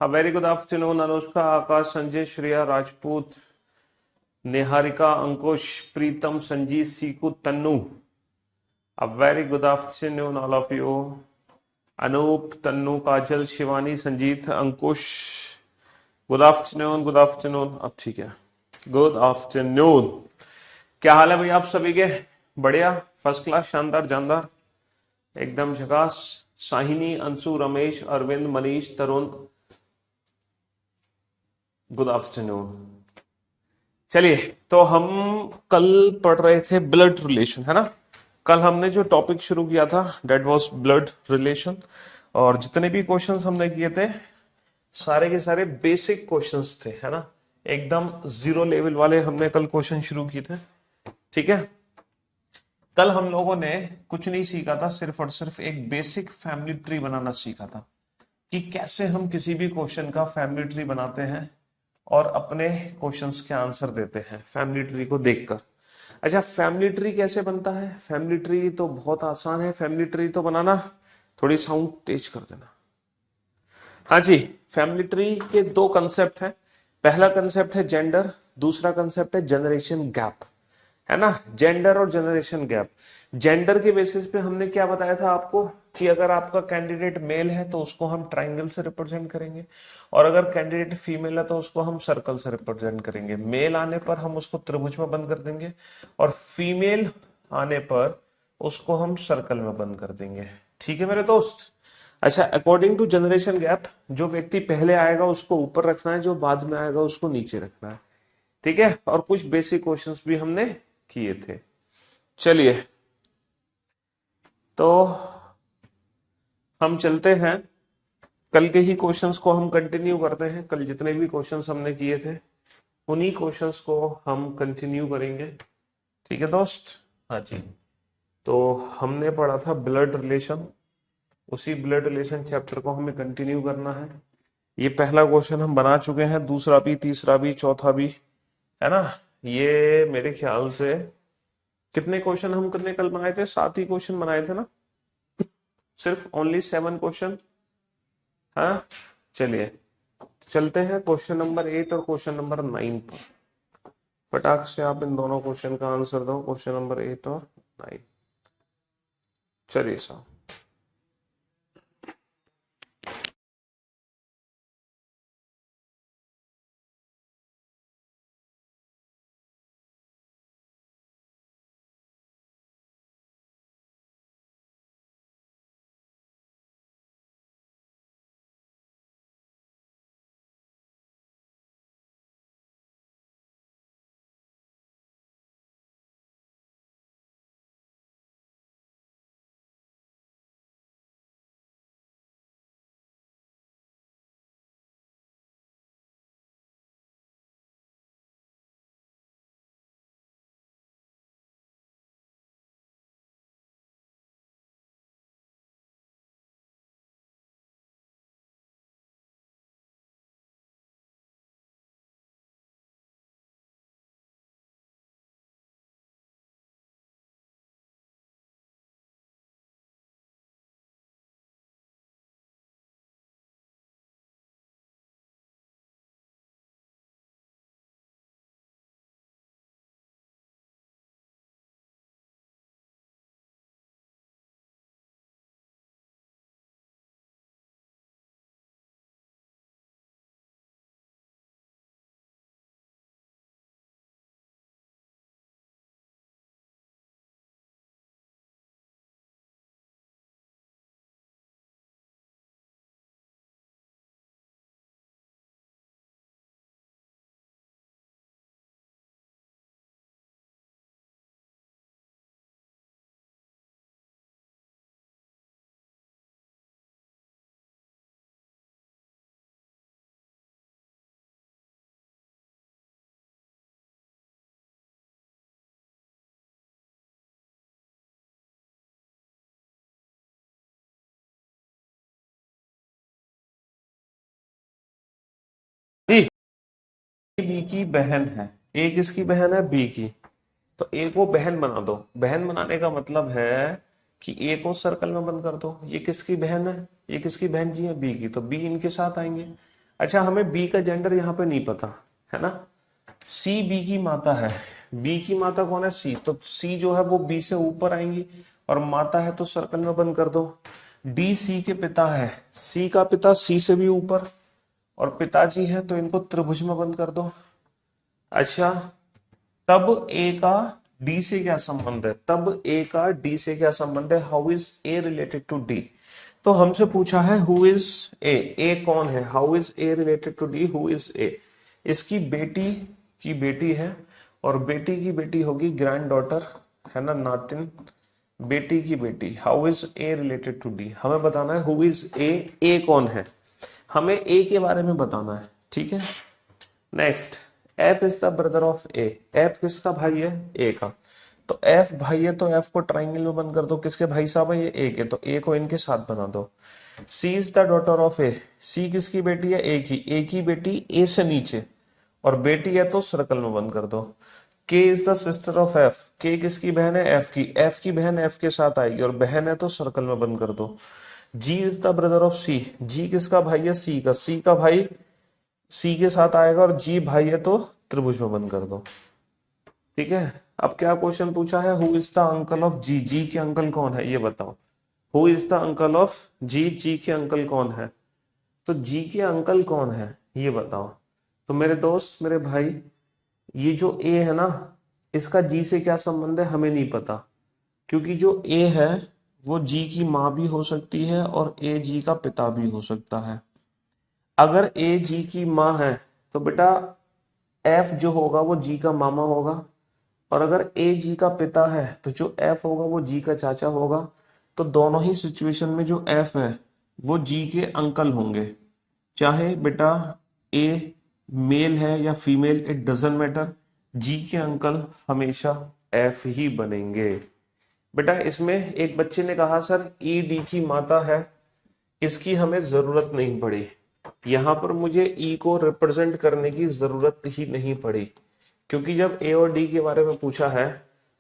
A very good afternoon, Anushka, Akash, Sanjay, Shreya, Rajput, Niharika, Ankush, Preetam, Sanjeev, Siku, Tannu. A very good afternoon, all of you. Anup, Tannu, Kajal, Shivani, Sanjeet, Ankush. Good afternoon, good afternoon. अब ठीक है। Good afternoon. क्या हाल है भाई आप सभी के? बढ़िया, फर्स्ट क्लास, शानदार, जानदार, एकदम झकास। साहिनी, अंशु, रमेश, अरविंद, मनीष, तरुण, गुड आफ्टरनून। चलिए, तो हम कल पढ़ रहे थे ब्लड रिलेशन, है ना। कल हमने जो टॉपिक शुरू किया था डेट वाज ब्लड रिलेशन, और जितने भी क्वेश्चंस हमने किए थे सारे के सारे बेसिक क्वेश्चंस थे, है ना। एकदम जीरो लेवल वाले हमने कल क्वेश्चन शुरू किए थे, ठीक है। कल हम लोगों ने कुछ नहीं सीखा था, सिर्फ और सिर्फ एक बेसिक फैमिली ट्री बनाना सीखा था कि कैसे हम किसी भी क्वेश्चन का फैमिली ट्री बनाते हैं और अपने क्वेश्चंस के आंसर देते हैं फैमिली ट्री को देखकर। अच्छा, फैमिली ट्री कैसे बनता है? फैमिली ट्री तो बहुत आसान है। फैमिली ट्री तो बनाना, थोड़ी साउंड तेज कर देना। हाँ जी, फैमिली ट्री के दो कंसेप्ट हैं। पहला कंसेप्ट है जेंडर, दूसरा कंसेप्ट है जनरेशन गैप, है ना। जेंडर और जनरेशन गैप। जेंडर के बेसिस पे हमने क्या बताया था आपको कि अगर आपका कैंडिडेट मेल है तो उसको हम ट्राइंगल से रिप्रेजेंट करेंगे, और अगर कैंडिडेट फीमेल है तो उसको हम सर्कल से रिप्रेजेंट करेंगे। मेल आने पर हम उसको त्रिभुज में बंद कर देंगे, और फीमेल आने पर उसको हम सर्कल में बंद कर देंगे। ठीक है मेरे दोस्त। अच्छा, अकॉर्डिंग टू जनरेशन गैप, जो व्यक्ति पहले आएगा उसको ऊपर रखना है, जो बाद में आएगा उसको नीचे रखना है, ठीक है। और कुछ बेसिक क्वेश्चंस भी हमने किए थे। चलिए, तो हम चलते हैं, कल के ही क्वेश्चंस को हम कंटिन्यू करते हैं। कल जितने भी क्वेश्चंस हमने किए थे उन्हीं क्वेश्चंस को हम कंटिन्यू करेंगे, ठीक है दोस्त। हाँ जी, तो हमने पढ़ा था ब्लड रिलेशन, उसी ब्लड रिलेशन चैप्टर को हमें कंटिन्यू करना है। ये पहला क्वेश्चन हम बना चुके हैं, दूसरा भी, तीसरा भी, चौथा भी, है ना। ये मेरे ख्याल से कितने क्वेश्चन हम कितने कल बनाए थे? 7 ही क्वेश्चन बनाए थे ना, सिर्फ ओनली 7 क्वेश्चन। हाँ, चलिए चलते हैं क्वेश्चन नंबर 8 और क्वेश्चन नंबर 9 पर। फटाक से आप इन दोनों क्वेश्चन का आंसर दो, क्वेश्चन नंबर 8 और 9। चलिए साहब, जी, बी की बहन है, ए किसकी बहन है? बी की। तो ए को बहन बना दो। बहन बनाने का मतलब है कि ए को सर्कल में बंद कर दो। ये किसकी बहन है? ये किसकी बहन जी है? बी की। तो बी इनके साथ आएंगे। अच्छा, हमें बी का जेंडर यहाँ पे नहीं पता है ना। सी बी की माता है, बी की माता कौन है, सी, तो सी जो है वो बी से ऊपर आएंगी और माता है तो सर्कल में बंद कर दो। डी सी के पिता है, सी का पिता सी से भी ऊपर और पिताजी है तो इनको त्रिभुज में बंद कर दो। अच्छा, तब ए का डी से क्या संबंध है, तब ए का डी से क्या संबंध है, how is A related to D. तो हमसे पूछा है हु इज ए कौन है, how is A related to D, who is A. इसकी बेटी की बेटी है और बेटी की बेटी होगी ग्रैंड डॉटर, है ना, नातिन, बेटी की बेटी। How is A related to D, हमें बताना है हु इज ए कौन है, हमें ए के बारे में बताना है, ठीक है। Next, F is the brother of A, F किसका भाई है, ए का। तो एफ भाई है तो एफ को ट्राइंगल में बंद कर दो, किसके भाई साहब है, ये ए के, तो ए को इनके साथ बना दो। सी इज द डॉटर ऑफ ए, सी किसकी बेटी है, ए की बेटी ए से नीचे और बेटी है तो सर्कल में बंद कर दो। के is the sister of F, के किसकी बहन है, एफ की बहन एफ के साथ आएगी और बहन है तो सर्कल में बंद कर दो। जी इज द ब्रदर ऑफ सी, जी किसका भाई है, सी का भाई सी के साथ आएगा और जी भाई है तो त्रिभुज में बंद कर दो, ठीक है। अब क्या क्वेश्चन पूछा है, who is the uncle of G, G के अंकल कौन है ये बताओ। Who is the uncle of G, G के अंकल कौन है, तो जी के अंकल कौन है ये बताओ। तो मेरे दोस्त, मेरे भाई, ये जो ए है ना, इसका जी से क्या संबंध है हमें नहीं पता, क्योंकि जो ए है वो जी की माँ भी हो सकती है और ए जी का पिता भी हो सकता है। अगर ए जी की माँ है तो बेटा एफ जो होगा वो जी का मामा होगा, और अगर ए जी का पिता है तो जो एफ होगा वो जी का चाचा होगा। तो दोनों ही सिचुएशन में जो एफ है वो जी के अंकल होंगे, चाहे बेटा ए मेल है या फीमेल, इट डजेंट मैटर, जी के अंकल हमेशा एफ ही बनेंगे। बेटा इसमें एक बच्चे ने कहा सर ई डी की माता है, इसकी हमें जरूरत नहीं पड़ी, यहां पर मुझे ई को रिप्रेजेंट करने की जरूरत ही नहीं पड़ी, क्योंकि जब ए और डी के बारे में पूछा है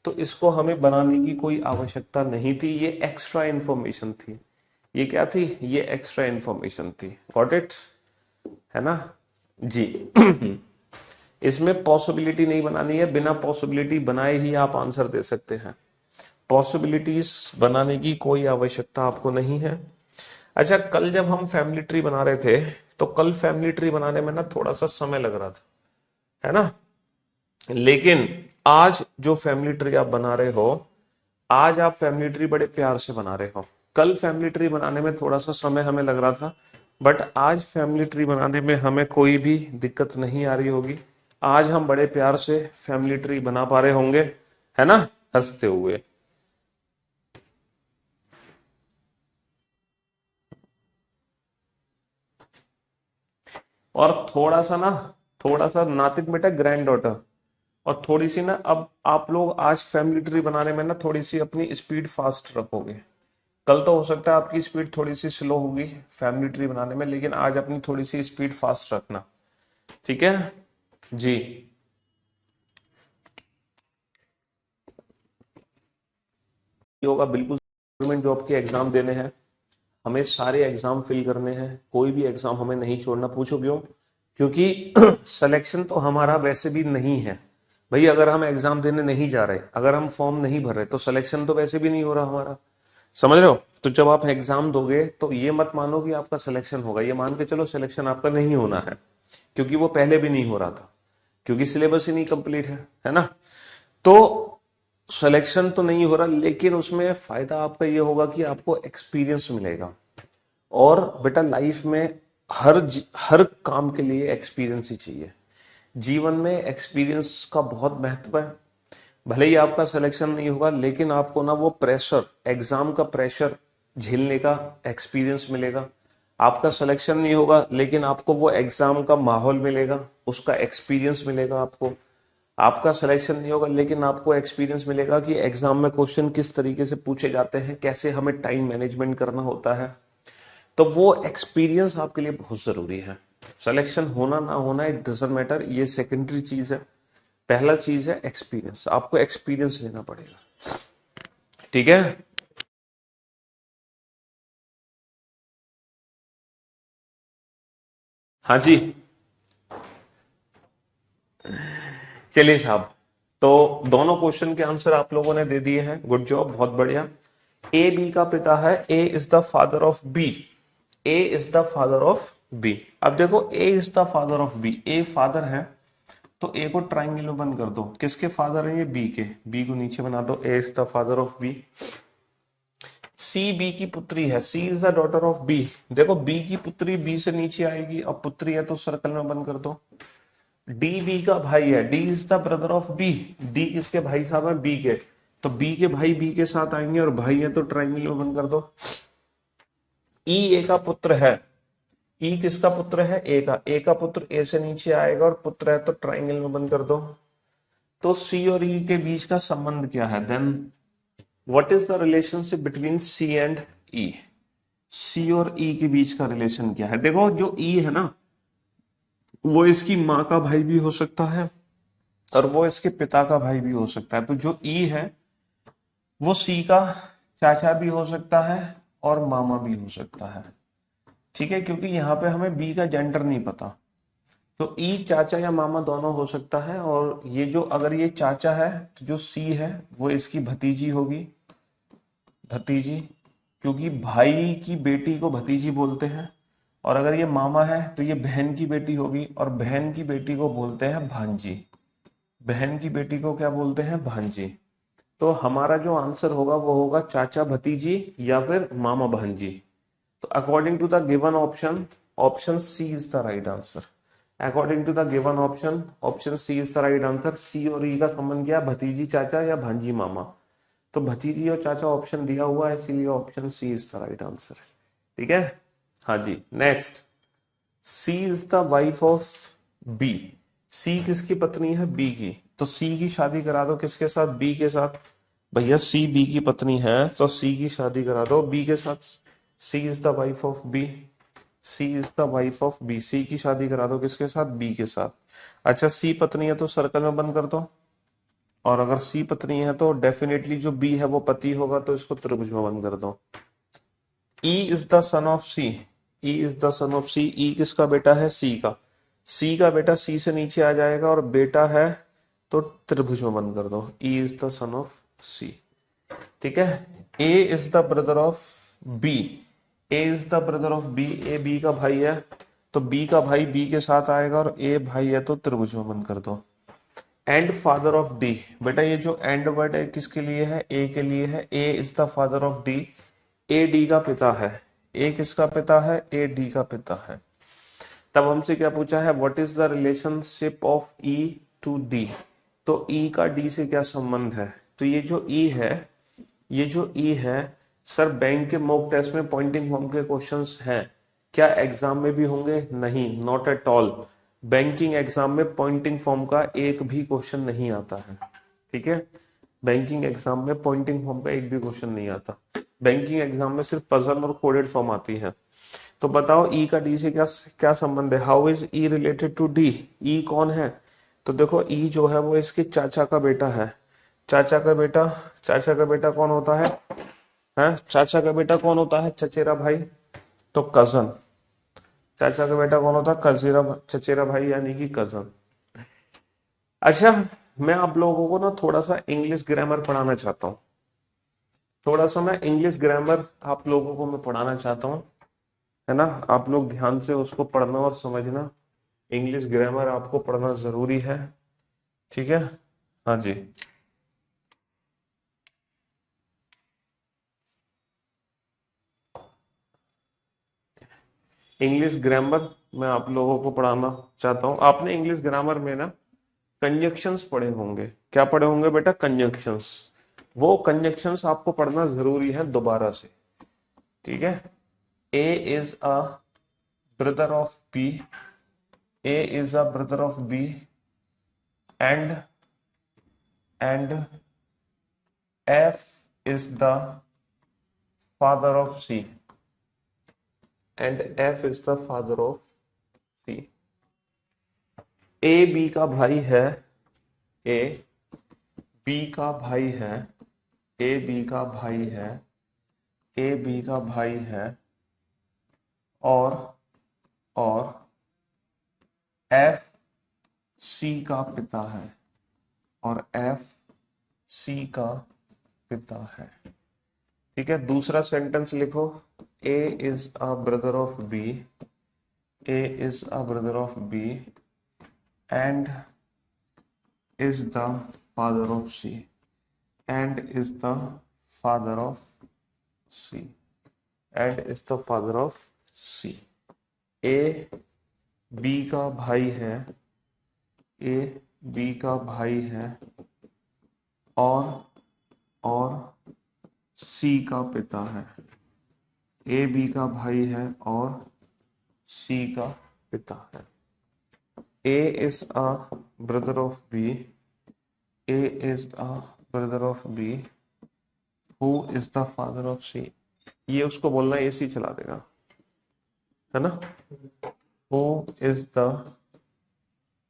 तो इसको हमें बनाने की कोई आवश्यकता नहीं थी, ये एक्स्ट्रा इंफॉर्मेशन थी। ये क्या थी, ये एक्स्ट्रा इंफॉर्मेशन थी, गॉट इट, है ना जी। इसमें पॉसिबिलिटी नहीं बनानी है, बिना पॉसिबिलिटी बनाए ही आप आंसर दे सकते हैं, पॉसिबिलिटीज बनाने की कोई आवश्यकता आपको नहीं है। अच्छा, कल जब हम फैमिली ट्री बना रहे थे तो कल फैमिली ट्री बनाने में ना थोड़ा सा समय लग रहा था, है ना, लेकिन आज जो फैमिली ट्री आप बना रहे हो, आज आप फैमिली ट्री बड़े प्यार से बना रहे हो। कल फैमिली ट्री बनाने में थोड़ा सा समय हमें लग रहा था, बट आज फैमिली ट्री बनाने में हमें कोई भी दिक्कत नहीं आ रही होगी। आज हम बड़े प्यार से फैमिली ट्री बना पा रहे होंगे, है ना, हंसते हुए। और थोड़ा सा नातिक बेटा ग्रैंड डॉटर, और थोड़ी सी ना, अब आप लोग आज फैमिली ट्री बनाने में ना थोड़ी सी अपनी स्पीड फास्ट रखोगे। कल तो हो सकता है आपकी स्पीड थोड़ी सी स्लो होगी फैमिली ट्री बनाने में, लेकिन आज अपनी थोड़ी सी स्पीड फास्ट रखना, ठीक है जी। होगा बिल्कुल, गवर्नमेंट जॉब के एग्जाम देने हैं, हमें सारे एग्जाम फिल करने हैं, कोई भी एग्जाम हमें नहीं छोड़ना। पूछो क्यों, क्योंकि सिलेक्शन तो हमारा वैसे भी नहीं है भाई। अगर हम एग्जाम देने नहीं जा रहे, अगर हम फॉर्म नहीं भर रहे, तो सिलेक्शन तो वैसे भी नहीं हो रहा हमारा, समझ रहे हो। तो जब आप एग्जाम दोगे तो ये मत मानो कि आपका सिलेक्शन होगा, ये मान के चलो सिलेक्शन आपका नहीं होना है, क्योंकि वो पहले भी नहीं हो रहा था, क्योंकि सिलेबस ही नहीं कंप्लीट है ना। तो सिलेक्शन तो नहीं हो रहा, लेकिन उसमें फायदा आपका ये होगा कि आपको एक्सपीरियंस मिलेगा। और बेटा लाइफ में हर काम के लिए एक्सपीरियंस ही चाहिए, जीवन में एक्सपीरियंस का बहुत महत्व है। भले ही आपका सिलेक्शन नहीं होगा, लेकिन आपको ना वो प्रेशर, एग्जाम का प्रेशर झेलने का एक्सपीरियंस मिलेगा। आपका सिलेक्शन नहीं होगा, लेकिन आपको वो एग्जाम का माहौल मिलेगा, उसका एक्सपीरियंस मिलेगा आपको। आपका सिलेक्शन नहीं होगा, लेकिन आपको एक्सपीरियंस मिलेगा कि एग्जाम में क्वेश्चन किस तरीके से पूछे जाते हैं, कैसे हमें टाइम मैनेजमेंट करना होता है। तो वो एक्सपीरियंस आपके लिए बहुत जरूरी है। सिलेक्शन होना ना होना इट डजंट मैटर, ये सेकेंडरी चीज है। पहला चीज है एक्सपीरियंस, आपको एक्सपीरियंस लेना पड़ेगा, ठीक है। हाँ जी, चलिए साहब, तो दोनों क्वेश्चन के आंसर आप लोगों ने दे दिए हैं, गुड जॉब, बहुत बढ़िया। ए बी का पिता है, A is the father of B, A is the father of B. अब देखो A is the father of B, A father है तो ए को ट्राइंगल में बंद कर दो। किसके फादर है ये? बी के, बी को नीचे बना दो, A is the father of B. C B की पुत्री है, C is the daughter of B. देखो बी की पुत्री बी से नीचे आएगी, अब पुत्री है तो सर्कल में बंद कर दो। डी बी का भाई है, D is the brother of B, डी किसके भाई साहब है? बी के, तो बी के भाई बी के साथ आएंगे और भाई है तो ट्राइंगल में बंद कर दो। ई ए का पुत्र है, ई किसका पुत्र है? ए का, ए का पुत्र ए से नीचे आएगा और पुत्र है तो ट्राइंगल में बंद कर दो। तो सी और ई के बीच का संबंध क्या है? Then what is the relationship between C and E? C और ई के बीच का रिलेशन क्या है? देखो जो ई है ना, वो इसकी माँ का भाई भी हो सकता है और वो इसके पिता का भाई भी हो सकता है। तो जो ई है वो सी का चाचा भी हो सकता है और मामा भी हो सकता है, ठीक है, क्योंकि यहाँ पे हमें बी का जेंडर नहीं पता। तो ई चाचा या मामा दोनों हो सकता है। और ये जो, अगर ये चाचा है तो जो सी है वो इसकी भतीजी होगी, भतीजी, क्योंकि भाई की बेटी को भतीजी बोलते हैं। और अगर ये मामा है तो ये बहन की बेटी होगी और बहन की बेटी को बोलते हैं भांजी, बहन की बेटी को क्या बोलते हैं? भांजी। तो हमारा जो आंसर होगा वो होगा चाचा भतीजी या फिर मामा भांजी। तो according to the given option, option C is the right answer. According to the given option, option C is the right answer. C और ई का संबंध क्या? भतीजी चाचा या भांजी मामा। तो भतीजी और चाचा ऑप्शन दिया हुआ है, इसीलिए option C is the right answer. ठीक है, हाँ जी। Next, C is the wife of B, C किसकी पत्नी है? बी की। तो सी की शादी करा दो किसके साथ? बी के साथ। भैया सी बी की पत्नी है तो सी की शादी करा दो बी के साथ। C is the wife of B, C is the wife of B, C की शादी करा दो किसके साथ? बी के साथ। अच्छा, सी पत्नी है तो सर्कल में बंद कर दो। और अगर सी पत्नी है तो डेफिनेटली जो बी है वो पति होगा, तो इसको त्रिभुज में बंद कर दो। E is the son of C, E is the son of C, E किसका बेटा है? सी का, सी का बेटा सी से नीचे आ जाएगा और बेटा है तो त्रिभुज में बंद कर दो। E is the son of C, ठीक है। A is the brother of B, A is the brother of B, A B का भाई है तो बी का भाई बी के साथ आएगा और ए भाई है तो त्रिभुज में बंद कर दो। एंड फादर ऑफ डी, बेटा ये जो एंड वर्ड है किसके लिए है? ए के लिए है। A is the father of D, A D का पिता है। ए किसका पिता है? ए डी का पिता है। तब हमसे क्या पूछा है? What is the relationship of E to D? तो ई का डी से क्या संबंध है? तो ये जो ई है, ये जो ई है सर, बैंक के मॉक टेस्ट में पॉइंटिंग फॉर्म के क्वेश्चंस हैं, क्या एग्जाम में भी होंगे? नहीं, not at all. Banking exam में पॉइंटिंग फॉर्म का एक भी क्वेश्चन नहीं आता है, ठीक है। बैंकिंग एग्जाम में पॉइंटिंग फॉर्म का एक भी क्वेश्चन नहीं आता। बैंकिंग एग्जाम में सिर्फ पजल और कोडेड फॉर्म आती है। तो बताओ ई का डी से क्या क्या संबंध है? How is E related to D? E कौन है? तो देखो ई जो है वो इसके चाचा का बेटा है। चाचा का बेटा, चाचा का बेटा कौन होता है? चाचा का बेटा कौन होता है? चचेरा भाई, तो कजन। चाचा का बेटा कौन होता है? कजीरा, चचेरा भाई यानी कि कजन। अच्छा, मैं आप लोगों को ना थोड़ा सा इंग्लिश ग्रामर पढ़ाना चाहता हूँ, थोड़ा सा मैं इंग्लिश ग्रामर आप लोगों को मैं पढ़ाना चाहता हूँ, है ना। आप लोग ध्यान से उसको पढ़ना और समझना। इंग्लिश ग्रामर आपको पढ़ना जरूरी है, ठीक है। हाँ जी, इंग्लिश ग्रामर मैं आप लोगों को पढ़ाना चाहता हूँ। आपने इंग्लिश ग्रामर में ना कंजक्शंस पढ़े होंगे। क्या पढ़े होंगे बेटा? कंजक्शंस। वो कंजक्शंस आपको पढ़ना जरूरी है दोबारा से, ठीक है। A is a brother of B, A is a brother of B and F is the father of C, and F is the father of C. A B का भाई है, ए बी का भाई है, ए बी का भाई है, ए बी का भाई है और एफ सी का पिता है और एफ सी का पिता है। ठीक है, दूसरा सेंटेंस लिखो, A is a brother of B, A is a brother of B and is the father of C, and is the father of C, and is the father of C. A B का भाई है, ए B का भाई है और सी का पिता है। ए बी का भाई है और सी का पिता है। A is a brother of B, A is a brother of B, who is the father of C. ये उसको बोलना ए सी चला देगा, है ना। Who is the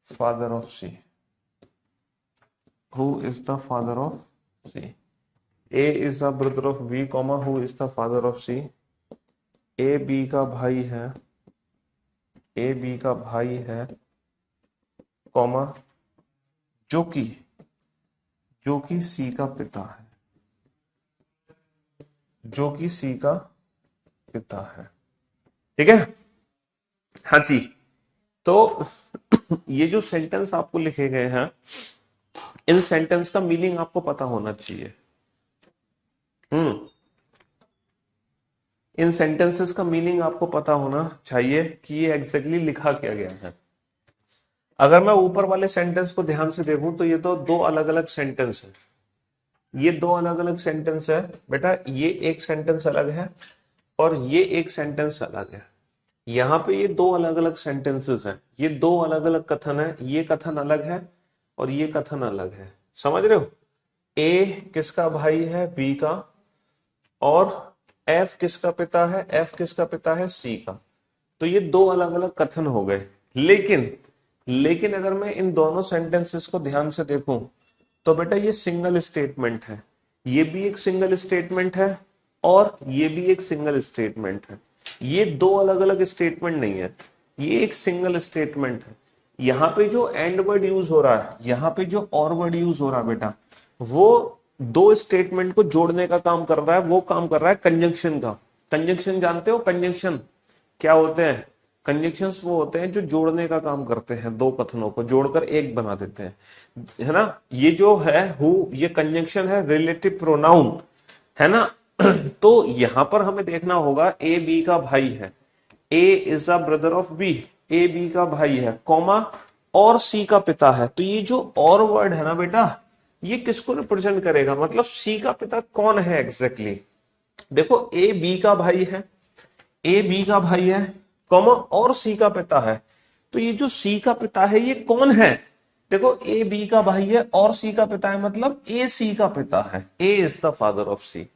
father of C, who is the father of C. A is a brother of B, who is the father of C। A B का भाई है, A B का भाई है, कॉमा जो कि C का पिता है, जो कि C का पिता है। ठीक है, हाँ जी। तो ये जो सेंटेंस आपको लिखे गए हैं, इन सेंटेंस का मीनिंग आपको पता होना चाहिए। इन सेंटेंसेस का मीनिंग आपको पता होना चाहिए कि ये एग्जैक्टली लिखा क्या गया है। अगर मैं ऊपर वाले सेंटेंस को ध्यान से देखूं तो ये तो दो अलग अलग सेंटेंस है, ये दो अलग अलग सेंटेंस है बेटा। ये एक सेंटेंस अलग है और ये एक सेंटेंस अलग है। यहाँ पे ये दो अलग अलग सेंटेंसेस हैं, ये दो अलग अलग कथन है। ये कथन अलग है और ये कथन अलग है, समझ रहे हो। ए किसका भाई है, बी का, और एफ किसका पिता है, एफ किसका पिता है, सी का। तो ये दो अलग अलग कथन हो गए। लेकिन अगर मैं इन दोनों सेंटेंसेस को ध्यान से देखूं तो बेटा ये सिंगल स्टेटमेंट है। ये भी एक सिंगल स्टेटमेंट है और ये भी एक सिंगल स्टेटमेंट है। ये दो अलग अलग स्टेटमेंट नहीं है, ये एक सिंगल स्टेटमेंट है। यहाँ पे जो एंड वर्ड यूज हो रहा है, यहाँ पे जो और वर्ड यूज हो रहा है बेटा, वो दो स्टेटमेंट को जोड़ने का काम कर रहा है। वो काम कर रहा है कंजंक्शन का। कंजंक्शन जानते हो, कंजंक्शन क्या होते हैं? कंजंक्शंस वो होते हैं जो जोड़ने का काम करते हैं, दो कथनों को जोड़कर एक बना देते हैं, है ना। ये जो है हु, ये कंजंक्शन है, रिलेटिव प्रोनाउन, है ना। तो यहां पर हमें देखना होगा ए बी का भाई है, A is a brother of B, A B का भाई है, कॉमा और सी का पिता है। तो ये जो और वर्ड है ना बेटा, ये किसको रिप्रेजेंट करेगा, मतलब सी का पिता कौन है एग्जैक्टली। देखो ए बी का भाई है, ए बी का भाई है, कॉमा और सी का पिता है। तो ये जो सी का पिता है ये कौन है? देखो ए बी का भाई है और सी का पिता है, मतलब ए सी का पिता है। A is the father of C.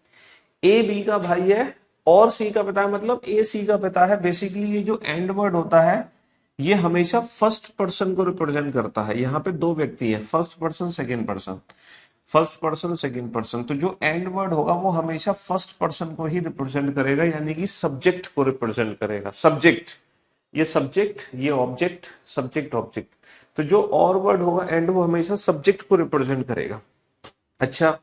A B का भाई है और सी का पिता है, मतलब ए सी का पिता है। बेसिकली ये जो एंड वर्ड होता है ये हमेशा फर्स्ट पर्सन को रिप्रेजेंट करता है। यहाँ पे दो व्यक्ति है, first person second person, first person second person. तो जो एंड वर्ड होगा वो हमेशा फर्स्ट पर्सन को ही रिप्रेजेंट करेगा, यानी कि सब्जेक्ट को रिप्रेजेंट करेगा। सब्जेक्ट, ये सब्जेक्ट, ये ऑब्जेक्ट, सब्जेक्ट ऑब्जेक्ट। तो जो और वर्ड होगा एंड, वो हमेशा सब्जेक्ट को रिप्रेजेंट करेगा। अच्छा,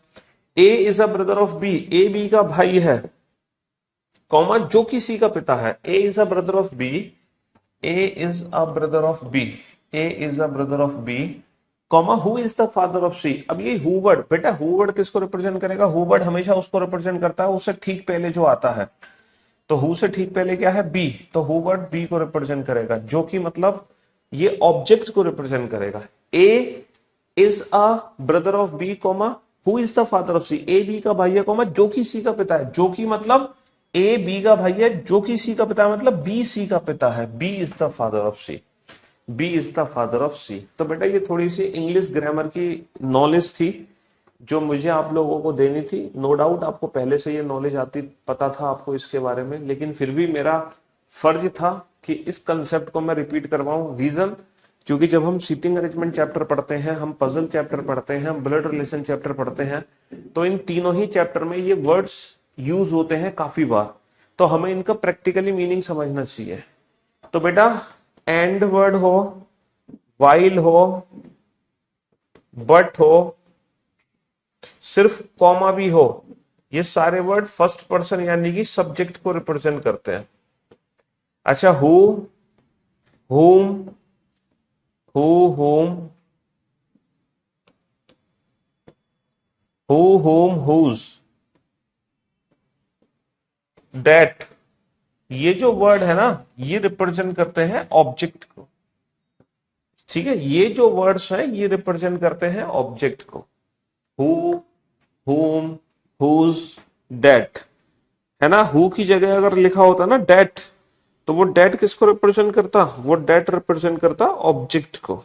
A is a brother of B, A B का भाई है, कॉमा जो कि सी का पिता है। A is a brother of B, A is a brother of B, A is a brother of B, comma who is the father of C. अब ये हु वर्ड बेटा, हु वर्ड किसको रिप्रेजेंट करेगा? हु वर्ड हमेशा उसको represent करता है उससे ठीक पहले जो आता है। तो हु से ठीक पहले क्या है? बी। तो हु वर्ड बी को रिप्रेजेंट करेगा, जो कि मतलब ये ऑब्जेक्ट को रिप्रेजेंट करेगा। A is a brother of B, comma who is the father of C. A B का भाई है, कॉमा जो कि सी का पिता है। जो कि मतलब ए बी का भाई है, जो कि सी का पिता है, मतलब बी सी का पिता है। B is the father of C, B is the father of C. तो बेटा ये थोड़ी सी इंग्लिश ग्रामर की नॉलेज थी जो मुझे आप लोगों को देनी थी। नो डाउट आपको पहले से ये नॉलेज आती, पता था आपको इसके बारे में, लेकिन फिर भी मेरा फर्ज था कि इस कंसेप्ट को मैं रिपीट करवाऊं। रीजन, क्योंकि जब हम सीटिंग अरेंजमेंट चैप्टर पढ़ते हैं, हम पजल चैप्टर पढ़ते हैं, हम ब्लड रिलेशन चैप्टर पढ़ते हैं, तो इन तीनों ही चैप्टर में ये वर्ड्स यूज होते हैं काफी बार। तो हमें इनका प्रैक्टिकली मीनिंग समझना चाहिए। तो बेटा एंड वर्ड हो while हो, but हो, सिर्फ कॉमा भी हो, ये सारे वर्ड फर्स्ट पर्सन यानी कि सब्जेक्ट को रिप्रेजेंट करते हैं। अच्छा, who, whom, who, whom, whose, that, ये जो वर्ड है ना, ये रिप्रेजेंट करते हैं ऑब्जेक्ट को। ठीक है, ये जो वर्ड्स हैं ये रिप्रेजेंट करते हैं ऑब्जेक्ट को। हु, whom, whose, that, है ना। हु की जगह अगर लिखा होता ना डेट, तो वो डेट किसको रिप्रेजेंट करता, वो डेट रिप्रेजेंट करता ऑब्जेक्ट को।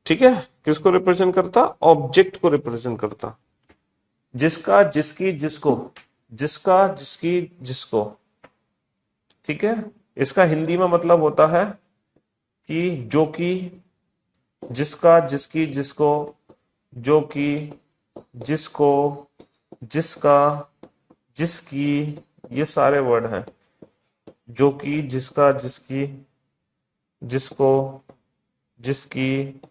ठीक है, किसको रिप्रेजेंट करता, ऑब्जेक्ट को रिप्रेजेंट करता। जिसका, जिसकी, जिसको, जिसका, जिसकी, जिसको। ठीक है, इसका हिंदी में मतलब होता है कि जो कि, जिसका, जिसकी, जिसको, जो कि, जिसको, जिसका, जिसकी, ये सारे वर्ड हैं। जो कि, जिसका, जिसकी, जिसको, जिसकी।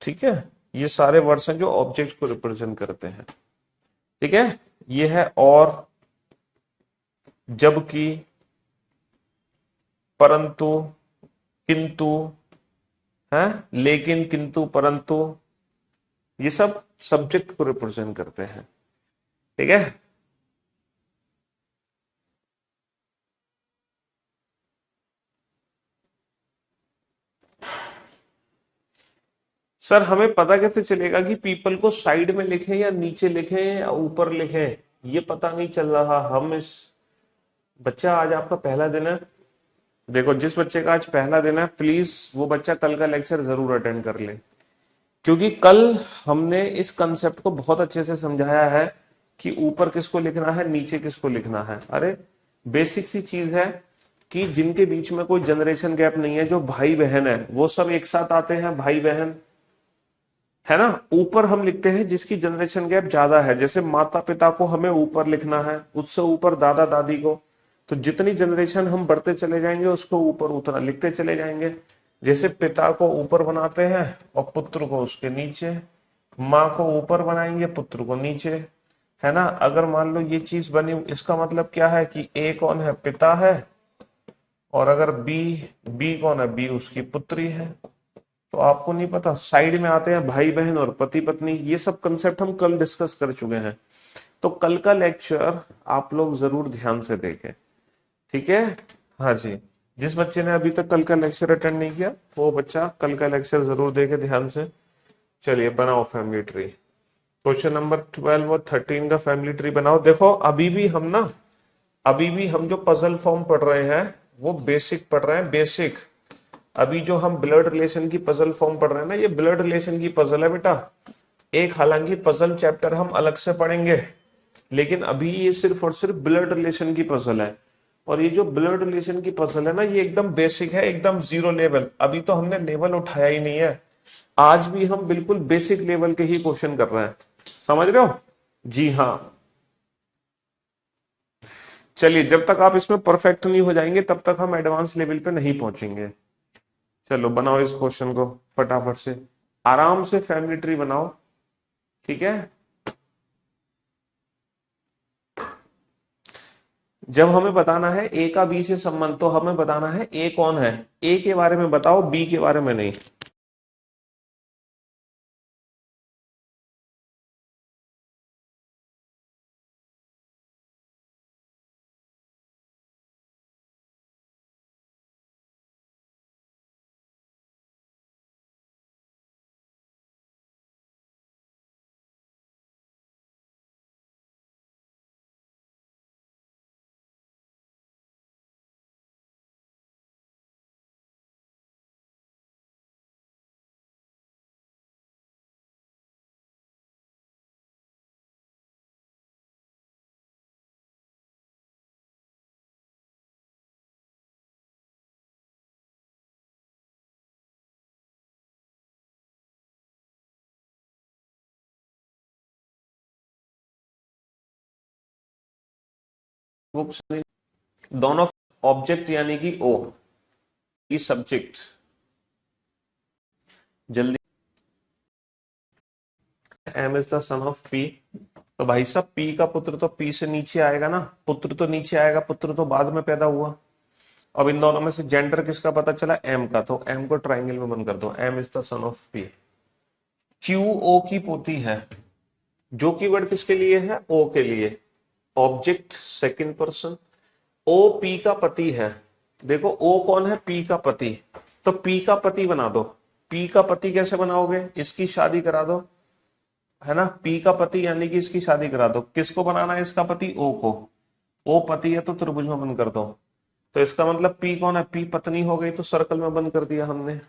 ठीक है, ये सारे वर्ड्स हैं जो ऑब्जेक्ट को रिप्रेजेंट करते हैं। ठीक है, ये है और, जबकि, परंतु, किंतु, है, लेकिन, किंतु, परंतु, ये सब सब्जेक्ट को रिप्रेजेंट करते हैं। ठीक है, सर हमें पता कैसे चलेगा कि पीपल को साइड में लिखें या नीचे लिखें या ऊपर लिखें, ये पता नहीं चल रहा। हम इस, बच्चा आज आपका पहला दिन है, देखो जिस बच्चे का आज पहला दिन है प्लीज वो बच्चा कल का लेक्चर जरूर अटेंड कर ले, क्योंकि कल हमने इस कंसेप्ट को बहुत अच्छे से समझाया है कि ऊपर किसको लिखना है, नीचे किसको लिखना है। अरे बेसिक सी चीज है कि जिनके बीच में कोई जनरेशन गैप नहीं है, जो भाई बहन है वो सब एक साथ आते हैं, भाई बहन, है ना। ऊपर हम लिखते हैं जिसकी जनरेशन गैप ज्यादा है, जैसे माता पिता को हमें ऊपर लिखना है, उससे ऊपर दादा दादी को। तो जितनी जनरेशन हम बढ़ते चले जाएंगे उसको ऊपर उतना लिखते चले जाएंगे। जैसे पिता को ऊपर बनाते हैं और पुत्र को उसके नीचे, माँ को ऊपर बनाएंगे पुत्र को नीचे, है ना। अगर मान लो ये चीज बनी, इसका मतलब क्या है कि ए कौन है, पिता है, और अगर बी, बी कौन है, बी उसकी पुत्री है। तो आपको नहीं पता, साइड में आते हैं भाई बहन और पति पत्नी, ये सब कंसेप्ट हम कल डिस्कस कर चुके हैं। तो कल का लेक्चर आप लोग जरूर ध्यान से देखें। ठीक है, हाँ जी, जिस बच्चे ने अभी तक कल का लेक्चर अटेंड नहीं किया वो बच्चा कल का लेक्चर जरूर देखे ध्यान से। चलिए बनाओ फैमिली ट्री। क्वेश्चन नंबर 12 और 13 का फैमिली ट्री बनाओ। देखो अभी भी हम जो पजल फॉर्म पढ़ रहे हैं वो बेसिक पढ़ रहे हैं, बेसिक। अभी जो हम ब्लड रिलेशन की पजल फॉर्म पढ़ रहे हैं ना, ये ब्लड रिलेशन की पजल है बेटा। एक हालांकि पजल चैप्टर हम अलग से पढ़ेंगे, लेकिन अभी ये सिर्फ और सिर्फ ब्लड रिलेशन की पजल है। और ये जो ब्लड रिलेशन की पजल है ना, ये एकदम बेसिक है, एकदम जीरो लेवल। अभी तो हमने लेवल उठाया ही नहीं है, आज भी हम बिल्कुल बेसिक लेवल के ही क्वेश्चन कर रहे हैं। समझ रहे हो? जी हाँ। चलिए, जब तक आप इसमें परफेक्ट नहीं हो जाएंगे तब तक हम एडवांस लेवल पे नहीं पहुंचेंगे। चलो बनाओ इस क्वेश्चन को फटाफट से, आराम से फैमिली ट्री बनाओ। ठीक है, जब हमें बताना है ए का बी से संबंध, तो हमें बताना है ए कौन है, ए के बारे में बताओ, बी के बारे में नहीं। बुक्स दोनों, ऑब्जेक्ट यानी कि ओ, ई सब्जेक्ट, जल्दी। M is the son of P, तो भाई साहब पी का पुत्र तो पी से नीचे आएगा ना, पुत्र तो नीचे आएगा, पुत्र तो बाद में पैदा हुआ। अब इन दोनों में से जेंडर किसका पता चला, एम का, तो एम को ट्राइंगल में बंद कर दो, M is the son of P. Q O की पोती है, जो की वर्ड किसके लिए है, ओ के लिए, object second person. O P का पति है, देखो ओ कौन है, पी का पति, तो पी का पति बना दो। पी का पति कैसे बनाओगे, इसकी शादी करा दो, है ना, पी का पति यानी कि इसकी शादी करा दो। किसको बनाना है इसका पति, ओ को, ओ पति है तो त्रिभुज में बंद कर दो। तो इसका मतलब पी कौन है, पी पत्नी हो गई, तो सर्कल में बंद कर दिया हमने।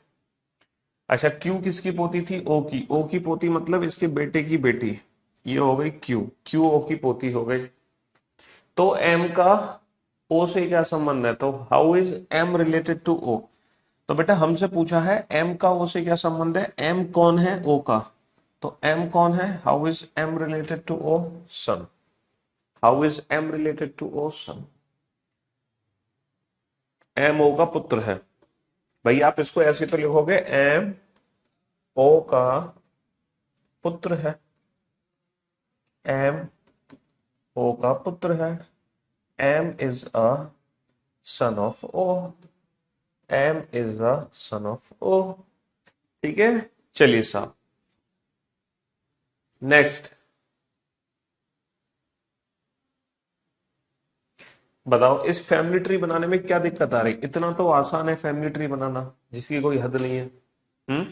अच्छा क्यू किसकी पोती थी, ओ की, ओ की पोती मतलब इसके बेटे की बेटी, ये हो गई क्यू, क्यू ओ की पोती हो गई। तो एम का ओ से क्या संबंध है, तो how is M related to O, तो बेटा हमसे पूछा है एम का ओ से क्या संबंध है, एम कौन है ओ का, तो एम कौन है, how is M related to O, son, how is M related to O, son, M O का पुत्र है। भाई आप इसको ऐसे तो लिखोगे, एम ओ का पुत्र है, एम ओ का पुत्र है, M is a son of O, M is a son of O. ठीक है, चलिए साहब नेक्स्ट बताओ, इस फैमिली ट्री बनाने में क्या दिक्कत आ रही, इतना तो आसान है फैमिली ट्री बनाना जिसकी कोई हद नहीं है। हम्म,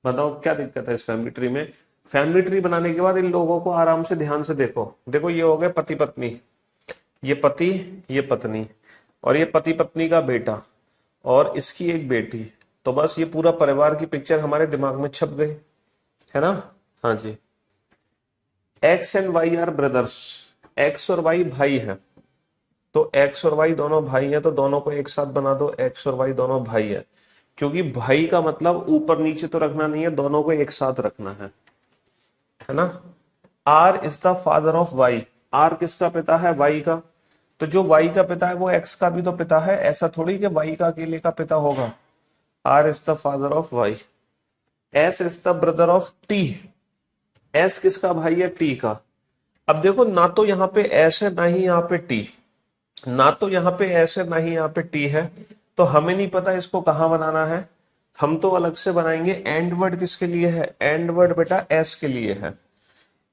बताओ क्या दिक्कत है इस फैमिली ट्री में। फैमिली ट्री बनाने के बाद इन लोगों को आराम से ध्यान से देखो, देखो ये हो गए पति पत्नी, ये पति, ये पत्नी, और ये पति पत्नी का बेटा, और इसकी एक बेटी, तो बस ये पूरा परिवार की पिक्चर हमारे दिमाग में छप गई, है ना। हाँ जी, X and Y are brothers, X और वाई भाई है, तो एक्स और वाई दोनों भाई हैं, तो दोनों को एक साथ बना दो, एक्स और वाई दोनों भाई है, क्योंकि भाई का मतलब ऊपर नीचे तो रखना नहीं है, दोनों को एक साथ रखना है ना। R is the father of Y, R किसका पिता है, वाई का, तो जो वाई का पिता है वो एक्स का भी तो पिता है, ऐसा थोड़ी कि वाई का अकेले का पिता होगा। R is the father of Y. S is the brother of T, S किसका भाई है, टी का। अब देखो ना तो यहाँ पे एस है ना ही यहाँ पे टी, ना तो यहाँ पे एस है ना ही यहाँ पे टी है, तो हमें नहीं पता इसको कहाँ बनाना है। हम तो अलग से बनाएंगे। एंड वर्ड किसके लिए है, एंड वर्ड बेटा एस के लिए है।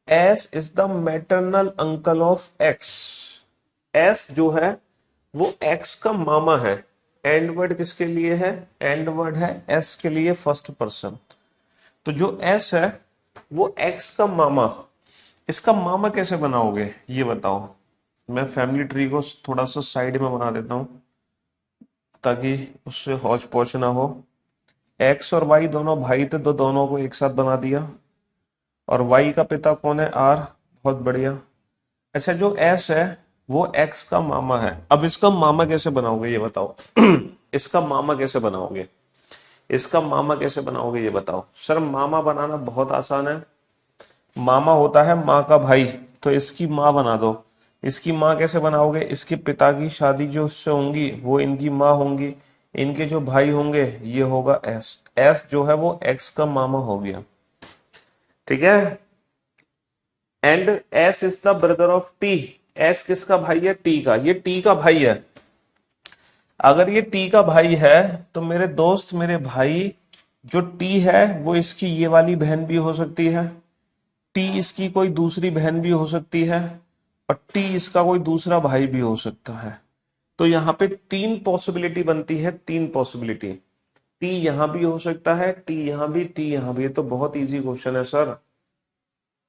S is the maternal uncle of x, S जो है वो एक्स का मामा है। एंड वर्ड किसके लिए है, एंड वर्ड है एस के लिए, फर्स्ट पर्सन। तो जो एस है वो एक्स का मामा, इसका मामा कैसे बनाओगे ये बताओ। मैं फैमिली ट्री को थोड़ा सा साइड में बना देता हूं ताकि उससे हौच पौच ना हो। एक्स और वाई दोनों भाई थे, तो दोनों को एक साथ बना दिया, और वाई का पिता कौन है, आर, बहुत बढ़िया। अच्छा जो एस है वो एक्स का मामा है, अब इसका मामा कैसे बनाओगे ये बताओ। इसका मामा कैसे बनाओगे, इसका मामा कैसे बनाओगे ये बताओ। सर मामा बनाना बहुत आसान है, मामा होता है माँ का भाई, तो इसकी माँ बना दो। इसकी माँ कैसे बनाओगे, इसके पिता की शादी जो उससे होंगी वो इनकी माँ होंगी, इनके जो भाई होंगे ये होगा एस, एस जो है वो एक्स का मामा हो गया। ठीक है, and S is the brother of T, S किसका भाई है, टी का, ये टी का भाई है। अगर ये टी का भाई है तो मेरे दोस्त मेरे भाई, जो टी है वो इसकी ये वाली बहन भी हो सकती है, टी इसकी कोई दूसरी बहन भी हो सकती है, और टी इसका कोई दूसरा भाई भी हो सकता है। तो यहाँ पे तीन पॉसिबिलिटी बनती है, तीन पॉसिबिलिटी, टी यहां भी हो सकता है, टी यहां भी, टी यहां भी। ये तो बहुत इजी क्वेश्चन है सर।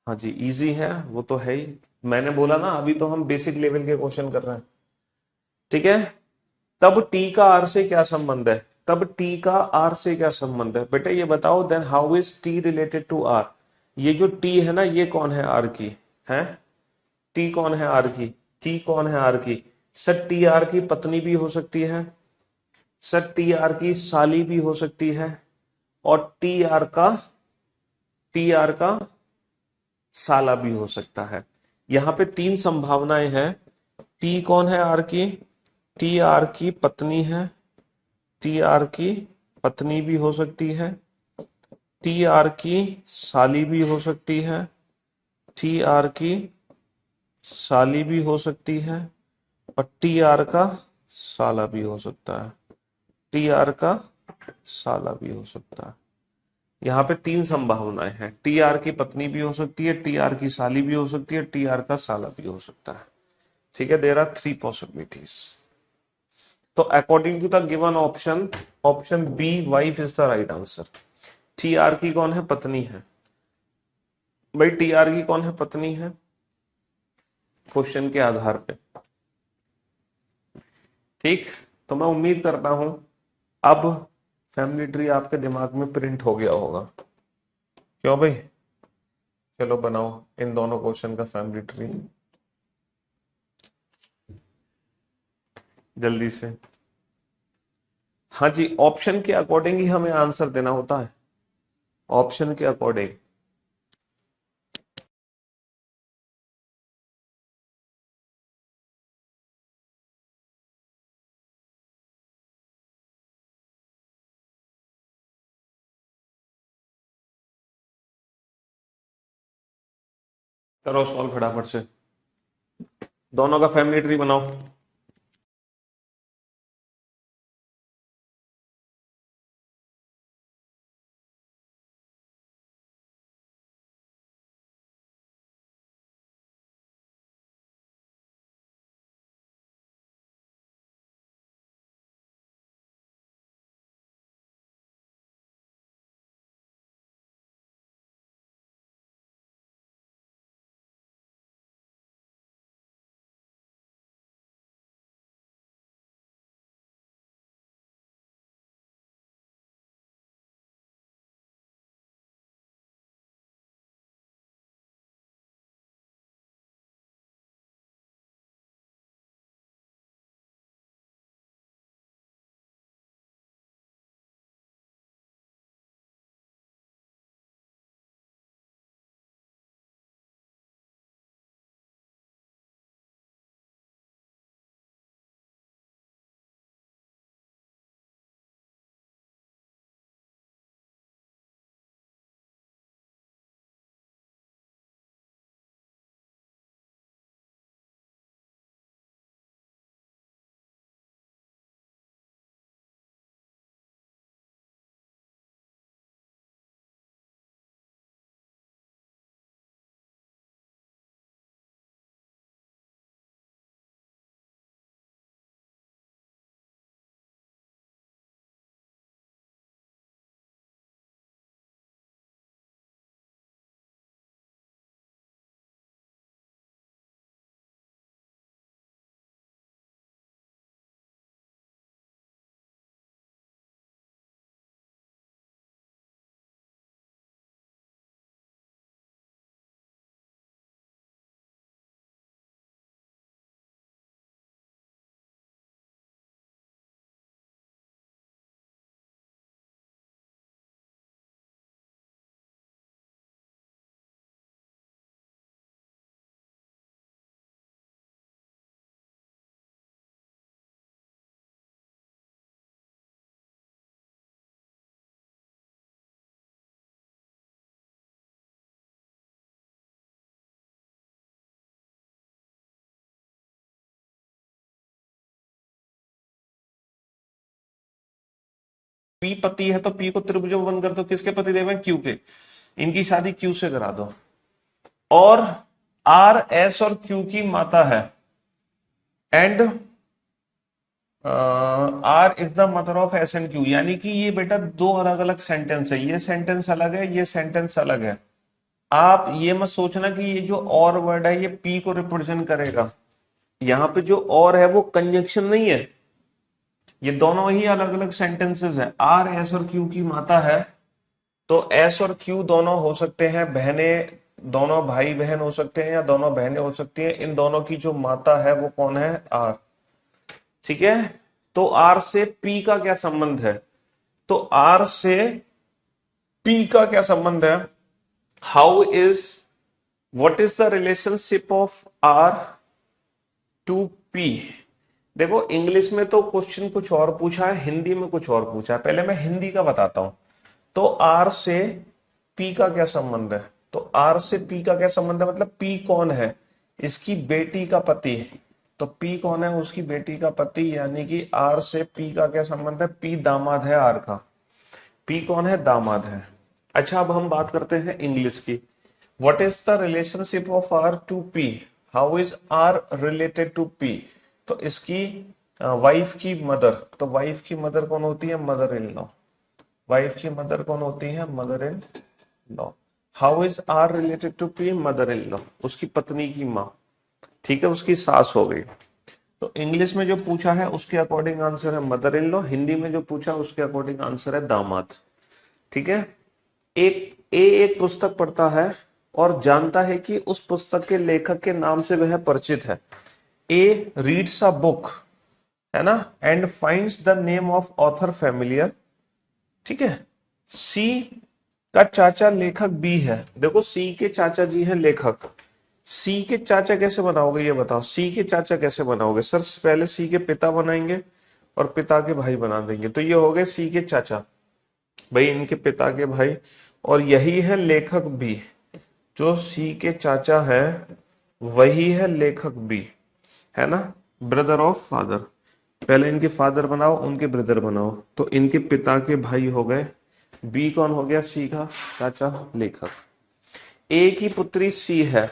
हाँ जी इजी है, वो तो है ही, मैंने बोला ना अभी तो हम बेसिक लेवल के क्वेश्चन कर रहे हैं। ठीक है, तब टी का आर से क्या संबंध है, तब टी का आर से क्या संबंध है बेटा ये बताओ। Then how is T related to R, ये जो टी है ना ये कौन है, आर की है, टी कौन है, आर की, टी कौन है, आर की। सर टी आर की पत्नी भी हो सकती है, सर टी आर की साली भी हो सकती है, और टी आर का साला भी हो सकता है। यहाँ पे तीन संभावनाएं हैं। टी कौन है, आर की, टी आर की पत्नी है, टी आर की पत्नी भी हो सकती है, टी आर की साली भी हो सकती है, टी आर की साली भी हो सकती है, और टी आर का साला भी हो सकता है, टी आर का साला भी हो सकता है। यहाँ पे तीन संभावनाएं हैं, टी आर की पत्नी भी हो सकती है, टी आर की साली भी हो सकती है, टी आर का साला भी हो सकता है। ठीक है, देयर आर थ्री पॉसिबिलिटीज। तो according to the given option, option B wife is the right answer. T R की कौन है? पत्नी है। भाई टी आर की कौन है? पत्नी है, क्वेश्चन के आधार पे। ठीक, तो मैं उम्मीद करता हूं अब फैमिली ट्री आपके दिमाग में प्रिंट हो गया होगा। क्यों भाई? चलो बनाओ इन दोनों क्वेश्चन का फैमिली ट्री जल्दी से। हाँ जी, ऑप्शन के अकॉर्डिंग ही हमें आंसर देना होता है, ऑप्शन के अकॉर्डिंग। करो सॉल्व फटाफट से, दोनों का फैमिली ट्री बनाओ। पी पति है तो पी को त्रिभुज में बंद कर दो, किसके पति देव हैं? क्यू के, इनकी शादी क्यू से करा दो। और आर एस और क्यू की माता है, and R is the mother of S and Q. यानी कि ये बेटा दो अलग अलग सेंटेंस है, ये सेंटेंस अलग है, ये सेंटेंस अलग है। आप ये मत सोचना कि ये जो और वर्ड है ये पी को रिप्रेजेंट करेगा, यहां पे जो और है वो कंजंक्शन नहीं है, ये दोनों ही अलग अलग सेंटेंसेस है। आर एस और क्यू की माता है, तो एस और क्यू दोनों हो सकते हैं बहनें, दोनों भाई बहन हो सकते हैं या दोनों बहनें हो सकती हैं। इन दोनों की जो माता है वो कौन है? आर। ठीक है, तो आर से पी का क्या संबंध है? तो आर से पी का क्या संबंध है? How is, what is the relationship of R to P? देखो इंग्लिश में तो क्वेश्चन कुछ और पूछा है, हिंदी में कुछ और पूछा है। पहले मैं हिंदी का बताता हूं। तो आर से पी का क्या संबंध है? तो आर से पी का क्या संबंध है, मतलब पी कौन है? इसकी बेटी का पति। तो पी कौन है? उसकी बेटी का पति, यानी कि आर से पी का क्या संबंध है? पी दामाद है आर का। पी कौन है? दामाद है। अच्छा, अब हम बात करते हैं इंग्लिश की। What is the relationship of R to P? How is R related to P? तो इसकी वाइफ की मदर, तो वाइफ की मदर कौन होती है? Mother in law. वाइफ की मदर कौन होती है? Mother in law. How is R related to P? Mother in law, उसकी पत्नी की माँ। ठीक है, उसकी सास हो गई। तो इंग्लिश में जो पूछा है उसके अकॉर्डिंग आंसर है मदर इन लॉ, हिंदी में जो पूछा उसके अकॉर्डिंग आंसर है दामाद। ठीक है। एक पुस्तक पढ़ता है और जानता है कि उस पुस्तक के लेखक के नाम से वह परिचित है। ए रीड्स अ बुक, है ना, and finds the name of author familiar. ठीक है। सी का चाचा लेखक बी है। देखो, सी के चाचा जी हैं लेखक। सी के चाचा कैसे बनाओगे ये बताओ? सी के चाचा कैसे बनाओगे? सर पहले सी के पिता बनाएंगे और पिता के भाई बना देंगे, तो ये हो गए सी के चाचा, भाई इनके पिता के भाई। और यही है लेखक बी, जो सी के चाचा है वही है लेखक बी, है ना, ब्रदर ऑफ फादर। पहले इनके फादर बनाओ, उनके ब्रदर बनाओ, तो इनके पिता के भाई हो गए। बी कौन हो गया? सी का चाचा लेखक। ए की पुत्री सी है।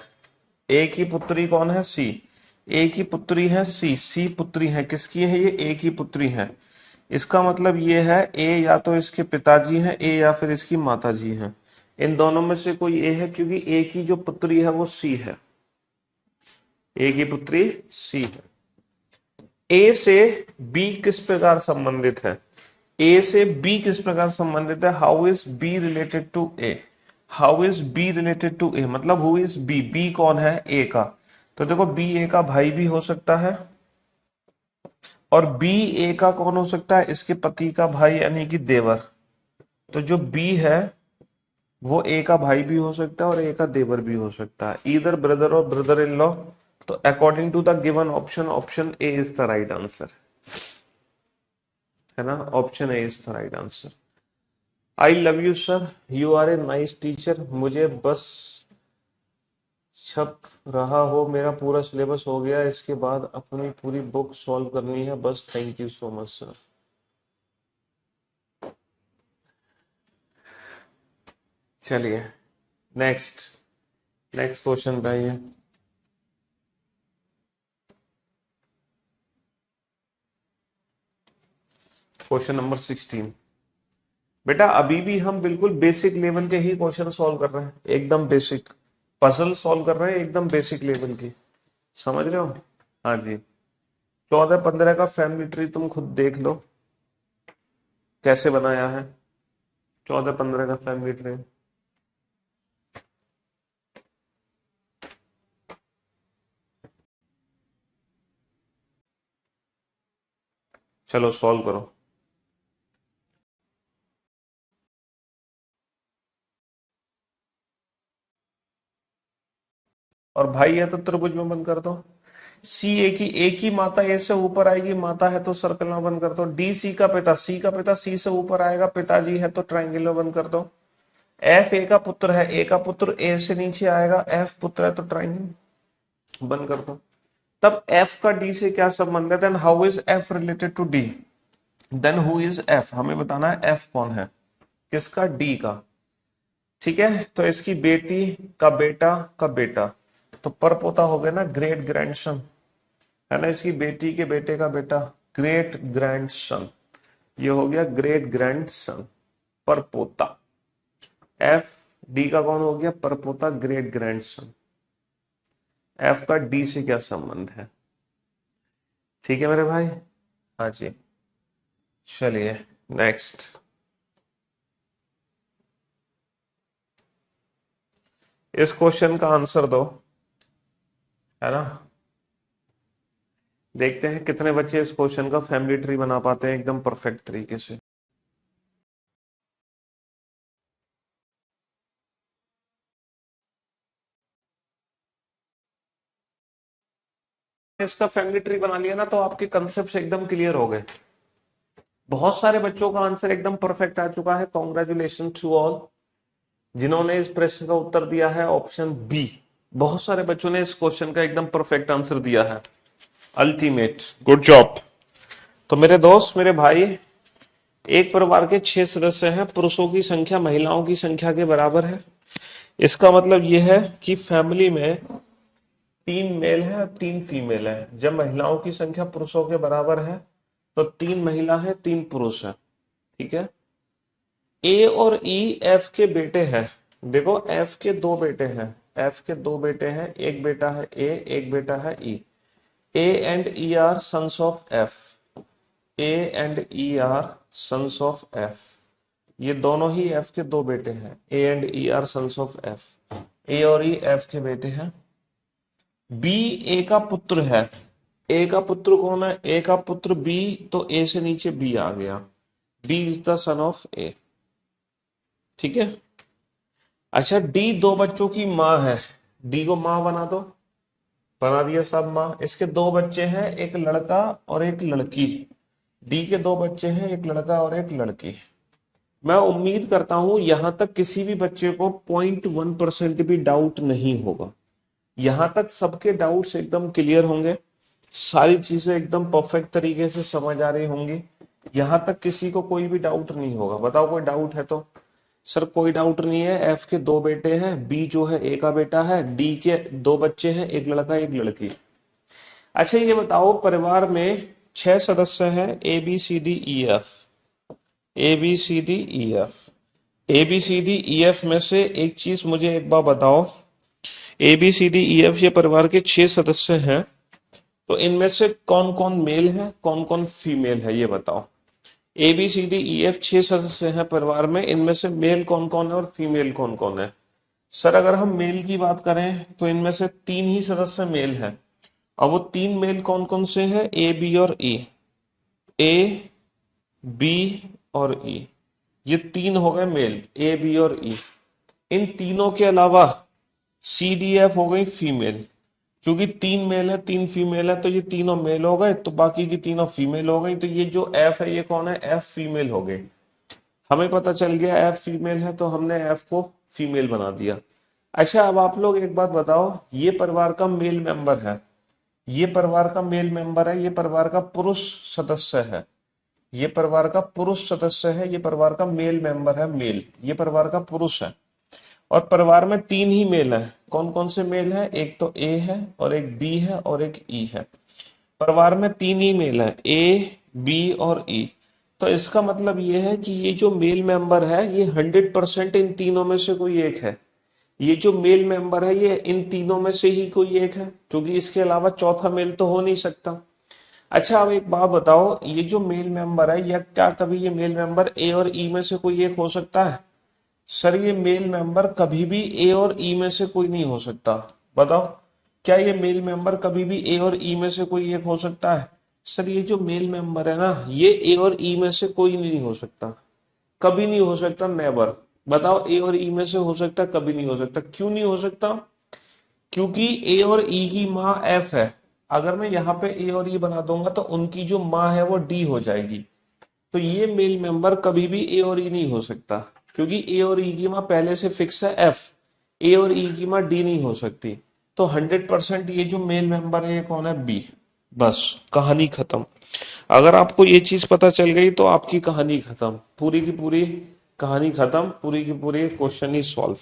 ए की पुत्री कौन है? सी। ए की पुत्री है सी। सी पुत्री है किसकी है? ये ए की पुत्री है। इसका मतलब ये है ए या तो इसके पिताजी हैं, ए या फिर इसकी माताजी हैं। इन दोनों में से कोई ए है, क्योंकि ए की जो पुत्री है वो सी है। ए की पुत्री सी है। ए से बी किस प्रकार संबंधित है? ए से बी किस प्रकार संबंधित है? How is B related to A? How is B related to A, मतलब हु इज बी? बी कौन है? ए का। तो देखो, बी ए का भाई भी हो सकता है, और बी ए का कौन हो सकता है? इसके पति का भाई, यानी कि देवर। तो जो बी है वो ए का भाई भी हो सकता है और ए का देवर भी हो सकता है, ईदर ब्रदर और ब्रदर इन लॉ। तो according to the given option, option A is the right answer, है ना, option A is the right answer. I love you sir, you are a nice teacher. मुझे बस शक रहा हो मेरा पूरा सिलेबस हो गया, इसके बाद अपनी पूरी बुक सॉल्व करनी है बस। Thank you so much sir. चलिए नेक्स्ट, नेक्स्ट क्वेश्चन पे आइए। Question number 16। बेटा अभी भी हम बिल्कुल बेसिक लेवल के ही क्वेश्चन सॉल्व कर रहे हैं, एकदम बेसिक पजल सॉल्व कर रहे हैं, एकदम बेसिक लेवल की, समझ रहे हो? हाँ जी। 14-15 का फैमिली ट्री तुम खुद देख लो कैसे बनाया है, 14-15 का फैमिली ट्री। चलो सॉल्व करो। और भाई है तो त्रिभुज में बंद कर दो। सी ए की, ए की माता ए से ऊपर आएगी, माता है तो सर्कल में बंद कर दो। डी सी का पिता, सी का पिता सी से ऊपर आएगा, पिताजी है तो ट्राइंगल में बंद कर दो। एफ ए का पुत्र है, ए का पुत्र ए से नीचे आएगा, एफ पुत्र है तो ट्राइंगल बंद कर दो। तब एफ का डी से क्या संबंध है? Then how is F related to D? Then who is F, हमें बताना है एफ कौन है, किसका? डी का। ठीक है, तो इसकी बेटी का बेटा का बेटा, तो परपोता हो गया ना, ग्रेट ग्रैंडसन, है ना, इसकी बेटी के बेटे का बेटा ग्रेट ग्रैंडसन, ये हो गया ग्रेट ग्रैंडसन, परपोता। एफ डी का कौन हो गया? परपोता, ग्रेट ग्रैंडसन। एफ का डी से क्या संबंध है? ठीक है मेरे भाई। हाँ जी। चलिए नेक्स्ट। इस क्वेश्चन का आंसर दो, है ना। देखते हैं कितने बच्चे इस क्वेश्चन का फैमिली ट्री बना पाते हैं एकदम परफेक्ट तरीके से। इसका फैमिली ट्री बना लिया ना तो आपके कंसेप्ट एकदम क्लियर हो गए। बहुत सारे बच्चों का आंसर एकदम परफेक्ट आ चुका है, कॉन्ग्रेचुलेशन टू ऑल। जिन्होंने इस प्रश्न का उत्तर दिया है ऑप्शन बी, बहुत सारे बच्चों ने इस क्वेश्चन का एकदम परफेक्ट आंसर दिया है। Ultimate, good job. तो मेरे दोस्त, मेरे भाई, एक परिवार के 6 सदस्य हैं, पुरुषों की संख्या महिलाओं की संख्या के बराबर है। इसका मतलब यह है कि फैमिली में 3 मेल है और 3 फीमेल है। जब महिलाओं की संख्या पुरुषों के बराबर है तो 3 महिला है 3 पुरुष है। ठीक है। ए और ई एफ के बेटे हैं। देखो, एफ के 2 बेटे हैं, एफ के 2 बेटे हैं, एक बेटा है ए, एक बेटा है E. A and E are sons of F. A and E are sons of F. ये दोनों ही एफ के 2 बेटे हैं। A and E are sons of F. A और ई एफ के बेटे हैं। बी ए का पुत्र है। ए का पुत्र कौन है? ए का पुत्र बी, तो ए से नीचे बी आ गया। B is the son of A. ठीक है। अच्छा, डी 2 बच्चों की माँ है। डी को माँ बना दो। बना दिया सब माँ। इसके 2 बच्चे हैं, एक लड़का और एक लड़की। डी के 2 बच्चे हैं, एक लड़का और एक लड़की। मैं उम्मीद करता हूं यहां तक किसी भी बच्चे को 0.1% भी डाउट नहीं होगा। यहां तक सबके डाउट्स एकदम क्लियर होंगे, सारी चीजें एकदम परफेक्ट तरीके से समझ आ रही होंगी। यहां तक किसी को कोई भी डाउट नहीं होगा। बताओ, कोई डाउट है तो? सर कोई डाउट नहीं है। एफ के 2 बेटे हैं, बी जो है ए का बेटा है, डी के 2 बच्चे हैं, एक लड़का एक लड़की। अच्छा, ये बताओ, परिवार में 6 सदस्य हैं, A B C D E F. A B C D E F. A B C D E F में से एक चीज मुझे एक बार बताओ। A B C D E F ये परिवार के 6 सदस्य हैं, तो इनमें से कौन कौन मेल है, कौन कौन फीमेल है, ये बताओ। A B C D E F 6 सदस्य हैं परिवार में, इनमें से मेल कौन कौन है और फीमेल कौन कौन है? सर अगर हम मेल की बात करें तो इनमें से 3 ही सदस्य मेल हैं। और वो 3 मेल कौन कौन से हैं? ए बी और ई। ए, बी और ई, ये 3 हो गए मेल, ए बी और ई। इन तीनों के अलावा सी डी एफ हो गई फीमेल। क्योंकि 3 मेल है 3 फीमेल है, तो ये तीनों मेल हो गए, तो बाकी की तीनों फीमेल हो गई। तो ये जो एफ है ये कौन है? एफ फीमेल हो गई। हमें पता चल गया एफ फीमेल है, तो हमने एफ को फीमेल बना दिया। अच्छा, अब आप लोग एक बात बताओ, ये परिवार का मेल मेंबर है, ये परिवार का मेल मेंबर है, ये परिवार का पुरुष सदस्य है, ये परिवार का पुरुष सदस्य है, ये परिवार का मेल मेंबर है, मेल, ये परिवार का पुरुष है। और परिवार में 3 ही मेल है। कौन कौन से मेल है? एक तो ए है और एक बी है और एक ई है। परिवार में 3 ही मेल है, ए, बी और ई। तो इसका मतलब ये है कि ये जो मेल मेंबर है ये 100% इन तीनों में से कोई एक है। ये जो मेल मेंबर है ये इन तीनों में से ही कोई एक है, क्योंकि इसके अलावा चौथा मेल तो हो नहीं सकता। अच्छा, अब एक बात बताओ, ये जो मेल मेंबर है, या क्या कभी ये मेल मेंबर ए और ई में से कोई एक हो सकता है? सर ये मेल मेंबर कभी भी ए और ई में से कोई नहीं हो सकता। बताओ, क्या ये मेल मेंबर कभी भी ए और ई में से कोई एक हो सकता है? सर ये जो मेल मेंबर है ना, ये ए और ई में से कोई नहीं हो सकता, कभी नहीं हो सकता, नेवर। बताओ, ए और ई में से हो सकता? कभी नहीं हो सकता। क्यों नहीं हो सकता? क्योंकि ए और ई की माँ एफ है। अगर मैं यहाँ पे ए और ई बना दूंगा तो उनकी जो माँ है वो डी हो जाएगी। तो ये मेल मेंबर कभी भी ए और ई नहीं हो सकता, क्योंकि ए और ई की माँ पहले से फिक्स है एफ। ए और ई की माँ डी नहीं हो सकती। तो 100% ये जो मेल मेंबर है ये कौन है? बी। बस, कहानी खत्म। अगर आपको ये चीज पता चल गई तो आपकी कहानी खत्म, पूरी की पूरी कहानी खत्म, पूरी की पूरी क्वेश्चन ही सॉल्व।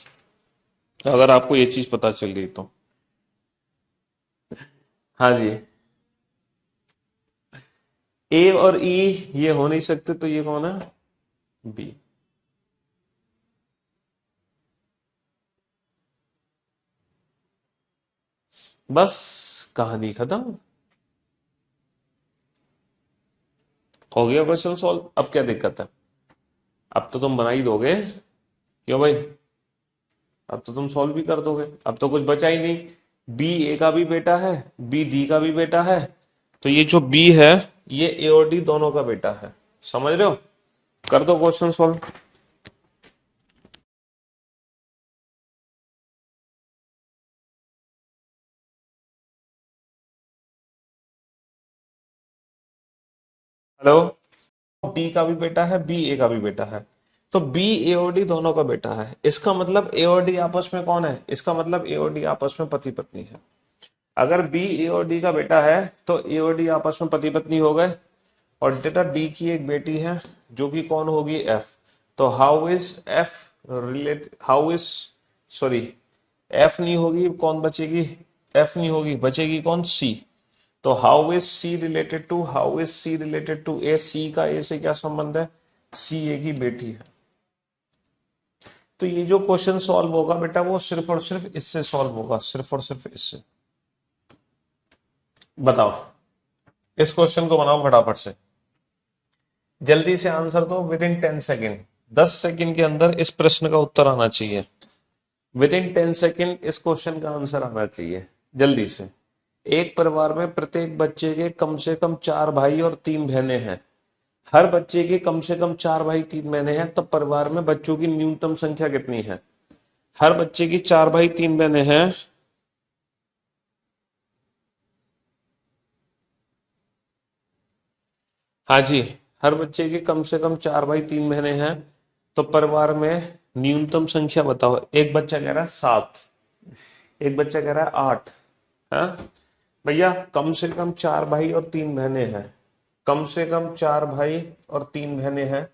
अगर आपको ये चीज पता चल गई तो। हाँ जी। ए और ई ये हो नहीं सकते, तो ये कौन है? बी। बस, कहानी खत्म। हो गया क्वेश्चन सॉल्व। अब क्या दिक्कत है? अब तो तुम बना ही दोगे, क्यों भाई? अब तो तुम सॉल्व भी कर दोगे, अब तो कुछ बचा ही नहीं। बी ए का भी बेटा है, बी डी का भी बेटा है, तो ये जो बी है ये ए और डी दोनों का बेटा है। समझ रहे हो? कर दो क्वेश्चन सॉल्व। हेलो। डी का भी बेटा है, बी ए का भी बेटा है, तो बी ए और डी दोनों का बेटा है, इसका मतलब ए और डी आपस में कौन है, इसका मतलब ए और डी आपस में पति पत्नी है। अगर बी ए और डी का बेटा है तो ए और डी आपस में पति पत्नी हो गए, और बेटा डी की एक बेटी है जो कि कौन होगी, एफ। तो how is F relate, how is, sorry, F नहीं होगी, कौन बचेगी, एफ नहीं होगी, बचेगी कौन, सी। तो how is C related to, how is C related to A, C का ए से क्या संबंध है, सी ए की बेटी है। तो ये जो क्वेश्चन सॉल्व होगा बेटा वो सिर्फ और सिर्फ इससे सॉल्व होगा, सिर्फ और सिर्फ इससे। बताओ, इस क्वेश्चन को बनाओ फटाफट से, जल्दी से आंसर दो, विद इन 10 सेकेंड, 10 सेकेंड के अंदर इस प्रश्न का उत्तर आना चाहिए, विद इन 10 सेकेंड इस क्वेश्चन का आंसर आना चाहिए, जल्दी से। एक परिवार में प्रत्येक बच्चे के कम से कम 4 भाई और 3 बहनें हैं। हर बच्चे के कम से कम 4 भाई 3 बहनें हैं, तब परिवार में बच्चों की न्यूनतम संख्या कितनी है। हर बच्चे की 4 भाई 3 बहनें हैं, हाँ जी, हर बच्चे की कम से कम 4 भाई 3 बहनें हैं, तो परिवार में न्यूनतम संख्या बताओ। एक बच्चा कह रहा है 7, एक बच्चा कह रहा है 8, हाँ भैया, कम से कम 4 भाई और 3 बहनें हैं, कम से कम 4 भाई और 3 बहनें हैं।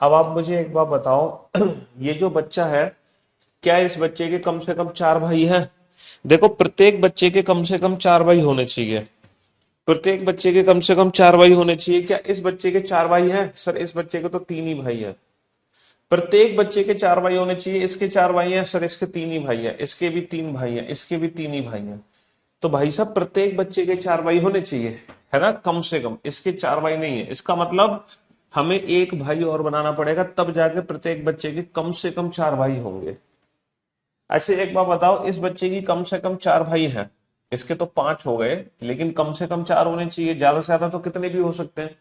अब आप मुझे एक बात बताओ, ये जो बच्चा है, क्या इस बच्चे के कम से कम 4 भाई हैं? देखो, प्रत्येक बच्चे के कम से कम 4 भाई होने चाहिए, प्रत्येक बच्चे के कम से कम 4 भाई होने चाहिए। क्या इस बच्चे के 4 भाई हैं? सर इस बच्चे के तो 3 ही भाई है। प्रत्येक बच्चे के 4 भाई होने चाहिए, इसके 4 भाई हैं, सर इसके 3 ही भाई है, इसके भी 3 भाई हैं, इसके भी 3 ही भाई हैं। तो भाई साहब प्रत्येक बच्चे के 4 भाई होने चाहिए, है ना, कम से कम। इसके 4 भाई नहीं है, इसका मतलब हमें एक भाई और बनाना पड़ेगा, तब जाके प्रत्येक बच्चे के कम से कम 4 भाई होंगे। अच्छा एक बात बताओ, इस बच्चे की कम से कम 4 भाई हैं, इसके तो 5 हो गए, लेकिन कम से कम 4 होने चाहिए, ज्यादा से ज्यादा तो कितने भी हो सकते हैं।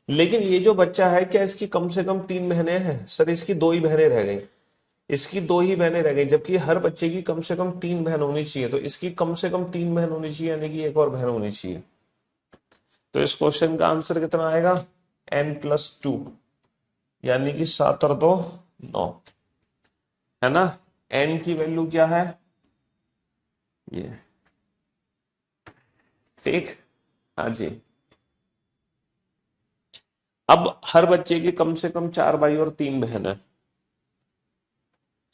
लेकिन ये जो बच्चा है, क्या इसकी कम से कम 3 बहनें हैं? सर इसकी 2 ही बहनें रह गई, इसकी 2 ही बहनें रह गई, जबकि हर बच्चे की कम से कम 3 बहन होनी चाहिए, तो इसकी कम से कम 3 बहन होनी चाहिए, यानी कि एक और बहन होनी चाहिए। तो इस क्वेश्चन का आंसर कितना आएगा, n+2, यानी कि 7 और 2 9, है ना। n की वैल्यू क्या है, ये, ठीक, हाँ जी। अब हर बच्चे के कम से कम 4 भाई और 3 बहन है।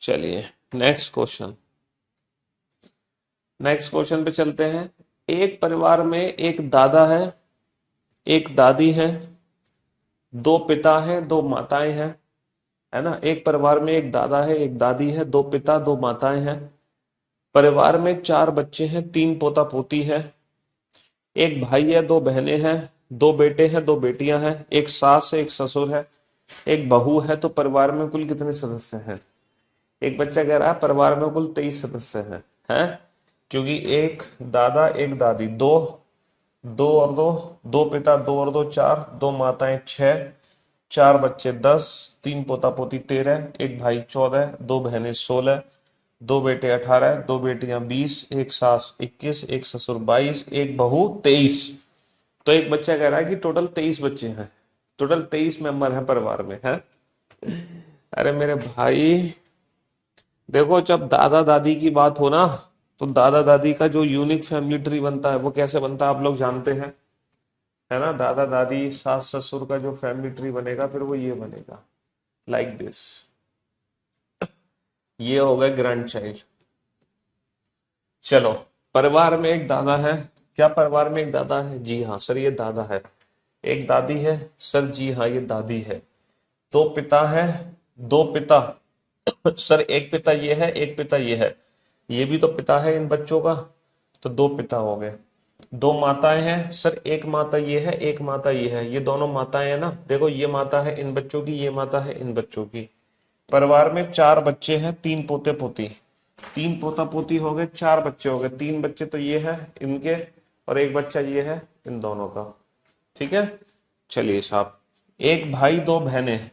चलिए नेक्स्ट क्वेश्चन, नेक्स्ट क्वेश्चन पे चलते हैं। एक परिवार में एक दादा है, एक दादी है, 2 पिता हैं, 2 माताएं हैं, है ना। एक परिवार में एक दादा है, एक दादी है, 2 पिता 2 माताएं हैं। परिवार में 4 बच्चे हैं, 3 पोता पोती है, एक भाई है, 2 बहनें हैं, 2 बेटे हैं, 2 बेटियां हैं, एक सास है, एक ससुर है, एक बहू है। तो परिवार में कुल कितने सदस्य हैं? एक बच्चा कह रहा है परिवार में कुल 23 सदस्य हैं, क्योंकि एक दादा एक दादी, दो, 2 और 2, 2 पिता, 2 और 2 4, 2 माताएं 6, 4 बच्चे 10, 3 पोता पोती 13, एक भाई 14, 2 बहनें 16, 2 बेटे 18, 2 बेटियां 20, एक सास 21, एक ससुर 22, एक बहू 23। तो एक बच्चा कह रहा है कि टोटल 23 बच्चे हैं, टोटल 23 मेंबर हैं परिवार में, है। अरे मेरे भाई देखो, जब दादा दादी की बात हो ना, तो दादा दादी का जो यूनिक फैमिली ट्री बनता है वो कैसे बनता है आप लोग जानते हैं, है ना। दादा दादी सास ससुर का जो फैमिली ट्री बनेगा, फिर वो ये बनेगा, लाइक दिस। ये हो गए ग्रैंड चाइल्ड। चलो, परिवार में एक दादा है, क्या परिवार में एक दादा है? जी हाँ सर, ये दादा है। एक दादी है? सर जी हाँ, ये दादी है। 2 पिता है, 2 पिता सर एक पिता ये है, एक पिता ये है, ये भी तो पिता है इन बच्चों का, तो 2 पिता हो गए। 2 माताएं हैं, सर एक माता ये है, एक माता ये है, ये दोनों माताएं हैं ना। देखो ये माता है इन बच्चों की, ये माता है इन बच्चों की। परिवार में 4 बच्चे हैं, 3 पोते पोती, 3 पोता पोती हो गए, 4 बच्चे हो गए, 3 बच्चे तो ये है इनके, और एक बच्चा ये है इन दोनों का, ठीक है। चलिए साहब, एक भाई 2 बहनें,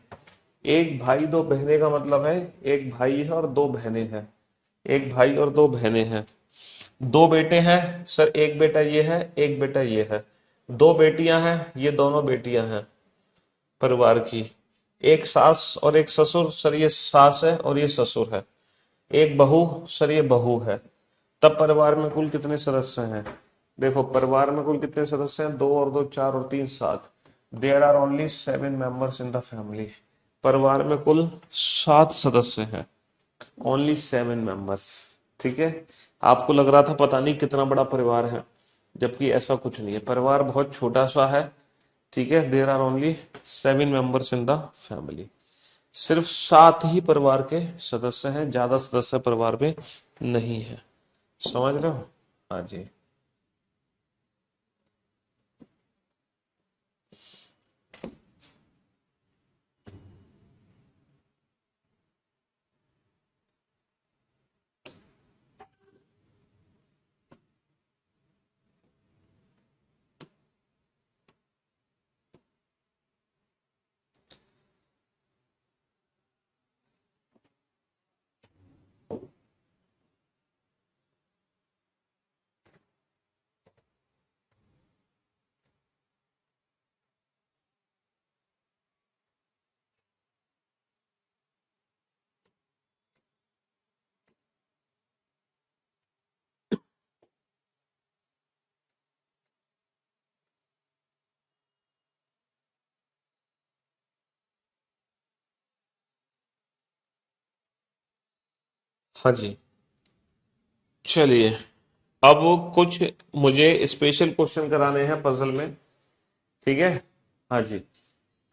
एक भाई 2 बहनें का मतलब है एक भाई है और 2 बहनें हैं, एक भाई और 2 बहनें हैं। 2 बेटे हैं, सर एक बेटा ये है, एक बेटा ये है। 2 बेटियां हैं, ये दोनों बेटियां हैं परिवार की। एक सास और एक ससुर, सर ये सास है और ये ससुर है। एक बहू, सर ये बहू है। तब परिवार में कुल कितने सदस्य हैं? देखो परिवार में कुल कितने सदस्य हैं, 2 और 2 4 और 3 7। There are only 7 members in the family. परिवार में कुल 7 सदस्य हैं, ओनली 7 मेंबर्स। ठीक है, आपको लग रहा था पता नहीं कितना बड़ा परिवार है, जबकि ऐसा कुछ नहीं है, परिवार बहुत छोटा सा है। ठीक है, there are only 7 members in the family. सिर्फ 7 ही परिवार के सदस्य हैं, ज्यादा सदस्य परिवार में नहीं है। समझ रहे हो? हाँ जी। हाँ जी, चलिए अब कुछ मुझे स्पेशल क्वेश्चन कराने हैं पजल में। ठीक है, हाँ जी।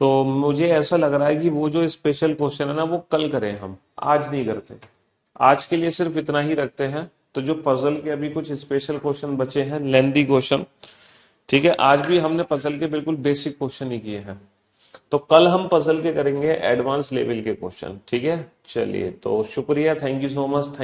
तो मुझे ऐसा लग रहा है कि वो जो स्पेशल क्वेश्चन है ना वो कल करें, हम आज नहीं करते। आज के लिए सिर्फ इतना ही रखते हैं। तो जो पजल के अभी कुछ स्पेशल क्वेश्चन बचे हैं, लेंदी क्वेश्चन, ठीक है, आज भी हमने पजल के बिल्कुल बेसिक क्वेश्चन ही किए हैं। तो कल हम पजल के करेंगे एडवांस लेवल के क्वेश्चन। ठीक है, चलिए तो शुक्रिया, thank you so much, thank